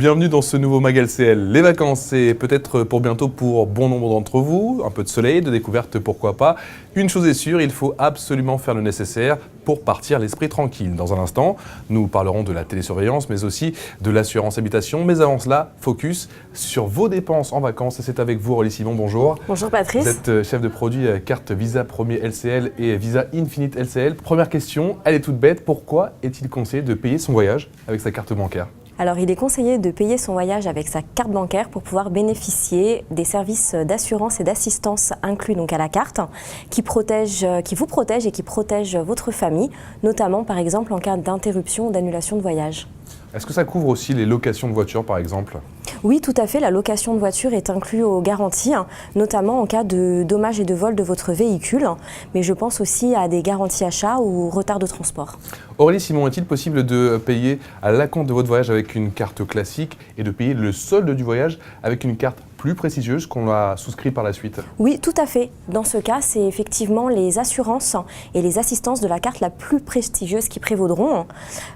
Bienvenue dans ce nouveau Mag LCL. Les vacances, c'est peut-être pour bientôt pour bon nombre d'entre vous. Un peu de soleil, de découverte, pourquoi pas. Une chose est sûre, il faut absolument faire le nécessaire pour partir l'esprit tranquille. Dans un instant, nous parlerons de la télésurveillance, mais aussi de l'assurance habitation. Mais avant cela, focus sur vos dépenses en vacances. Et c'est avec vous, Aurélie Simon, bonjour. Bonjour Patrice. Vous êtes chef de produit carte Visa Premier LCL et Visa Infinite LCL. Première question, elle est toute bête. Pourquoi est-il conseillé de payer son voyage avec sa carte bancaire ? Alors, il est conseillé de payer son voyage avec sa carte bancaire pour pouvoir bénéficier des services d'assurance et d'assistance inclus donc à la carte, qui vous protègent et qui protègent votre famille, notamment par exemple en cas d'interruption ou d'annulation de voyage. Est-ce que ça couvre aussi les locations de voitures par exemple ? Oui, tout à fait. La location de voiture est inclue aux garanties, notamment en cas de dommages et de vol de votre véhicule. Mais je pense aussi à des garanties achats ou retard de transport. Aurélie Simon, est-il possible de payer à l'acompte de votre voyage avec une carte classique et de payer le solde du voyage avec une carte plus prestigieuse qu'on a souscrit par la suite ? Oui, tout à fait. Dans ce cas, c'est effectivement les assurances et les assistances de la carte la plus prestigieuse qui prévaudront.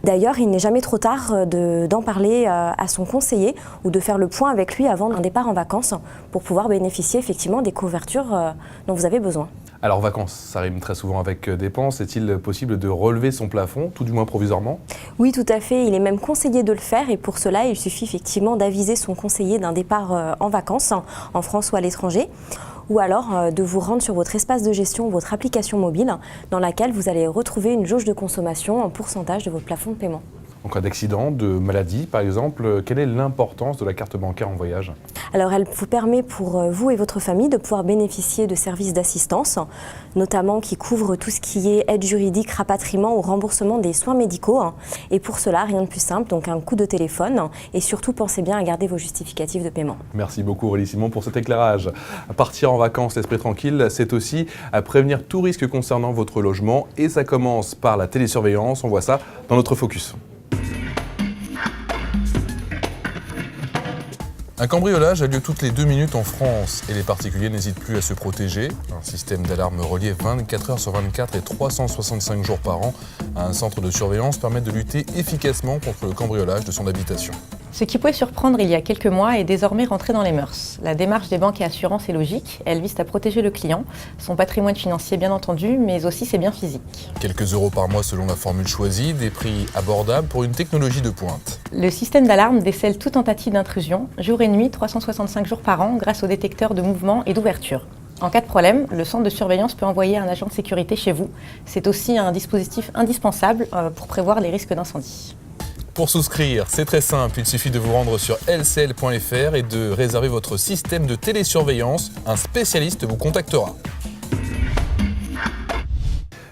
D'ailleurs, il n'est jamais trop tard d'en parler à son conseiller ou de faire le point avec lui avant un départ en vacances pour pouvoir bénéficier effectivement des couvertures dont vous avez besoin. Alors vacances, ça rime très souvent avec dépenses. Est-il possible de relever son plafond, tout du moins provisoirement ? Oui, tout à fait. Il est même conseillé de le faire et pour cela, il suffit effectivement d'aviser son conseiller d'un départ en vacances, en France ou à l'étranger, ou alors de vous rendre sur votre espace de gestion, votre application mobile, dans laquelle vous allez retrouver une jauge de consommation en pourcentage de votre plafond de paiement. En cas d'accident, de maladie par exemple, quelle est l'importance de la carte bancaire en voyage ? Alors elle vous permet pour vous et votre famille de pouvoir bénéficier de services d'assistance, notamment qui couvrent tout ce qui est aide juridique, rapatriement ou remboursement des soins médicaux. Et pour cela, rien de plus simple, donc un coup de téléphone et surtout pensez bien à garder vos justificatifs de paiement. Merci beaucoup Aurélie Simon pour cet éclairage. Partir en vacances l'esprit tranquille, c'est aussi à prévenir tout risque concernant votre logement et ça commence par la télésurveillance, on voit ça dans notre focus. Un cambriolage a lieu toutes les 2 minutes en France et les particuliers n'hésitent plus à se protéger. Un système d'alarme relié 24 heures sur 24 et 365 jours par an à un centre de surveillance permet de lutter efficacement contre le cambriolage de son habitation. Ce qui pouvait surprendre il y a quelques mois est désormais rentré dans les mœurs. La démarche des banques et assurances est logique. Elle vise à protéger le client, son patrimoine financier bien entendu, mais aussi ses biens physiques. Quelques euros par mois selon la formule choisie, des prix abordables pour une technologie de pointe. Le système d'alarme décèle toute tentative d'intrusion, jour et nuit, 365 jours par an, grâce au détecteur de mouvement et d'ouverture. En cas de problème, le centre de surveillance peut envoyer un agent de sécurité chez vous. C'est aussi un dispositif indispensable pour prévoir les risques d'incendie. Pour souscrire, c'est très simple, il suffit de vous rendre sur lcl.fr et de réserver votre système de télésurveillance. Un spécialiste vous contactera.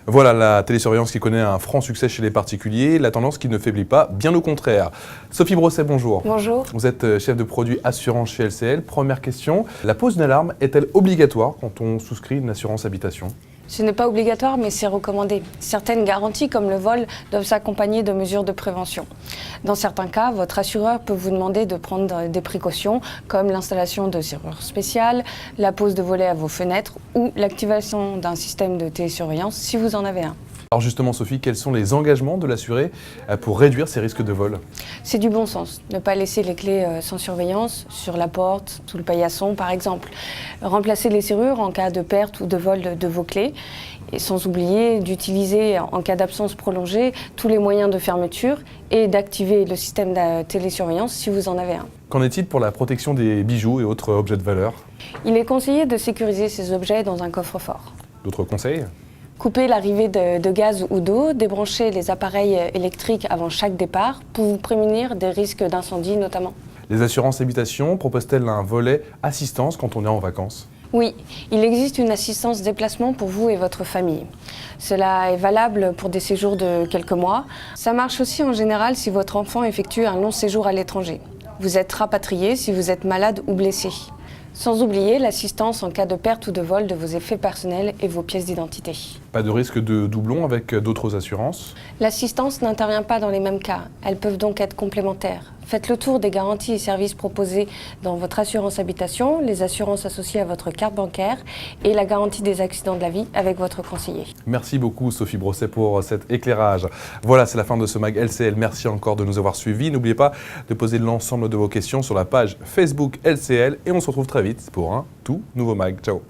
Voilà la télésurveillance qui connaît un franc succès chez les particuliers, la tendance qui ne faiblit pas, bien au contraire. Sophie Brosset, bonjour. Bonjour. Vous êtes chef de produit assurance chez LCL. Première question, la pose d'une alarme est-elle obligatoire quand on souscrit une assurance habitation ? Ce n'est pas obligatoire, mais c'est recommandé. Certaines garanties, comme le vol, doivent s'accompagner de mesures de prévention. Dans certains cas, votre assureur peut vous demander de prendre des précautions, comme l'installation de serrures spéciales, la pose de volets à vos fenêtres ou l'activation d'un système de télésurveillance si vous en avez un. Alors justement Sophie, quels sont les engagements de l'assuré pour réduire ces risques de vol ? C'est du bon sens. Ne pas laisser les clés sans surveillance, sur la porte, sous le paillasson par exemple. Remplacer les serrures en cas de perte ou de vol de vos clés. Et sans oublier d'utiliser, en cas d'absence prolongée, tous les moyens de fermeture et d'activer le système de télésurveillance si vous en avez un. Qu'en est-il pour la protection des bijoux et autres objets de valeur ? Il est conseillé de sécuriser ces objets dans un coffre-fort. D'autres conseils ? Couper l'arrivée de gaz ou d'eau, débrancher les appareils électriques avant chaque départ pour vous prémunir des risques d'incendie notamment. Les assurances habitation proposent-elles un volet assistance quand on est en vacances ? Oui, il existe une assistance déplacement pour vous et votre famille. Cela est valable pour des séjours de quelques mois. Ça marche aussi en général si votre enfant effectue un long séjour à l'étranger. Vous êtes rapatrié si vous êtes malade ou blessé. Sans oublier l'assistance en cas de perte ou de vol de vos effets personnels et vos pièces d'identité. Pas de risque de doublon avec d'autres assurances? L'assistance n'intervient pas dans les mêmes cas. Elles peuvent donc être complémentaires. Faites le tour des garanties et services proposés dans votre assurance habitation, les assurances associées à votre carte bancaire et la garantie des accidents de la vie avec votre conseiller. Merci beaucoup Sophie Brosset pour cet éclairage. Voilà, c'est la fin de ce mag LCL. Merci encore de nous avoir suivis. N'oubliez pas de poser l'ensemble de vos questions sur la page Facebook LCL et on se retrouve très vite pour un tout nouveau mag. Ciao.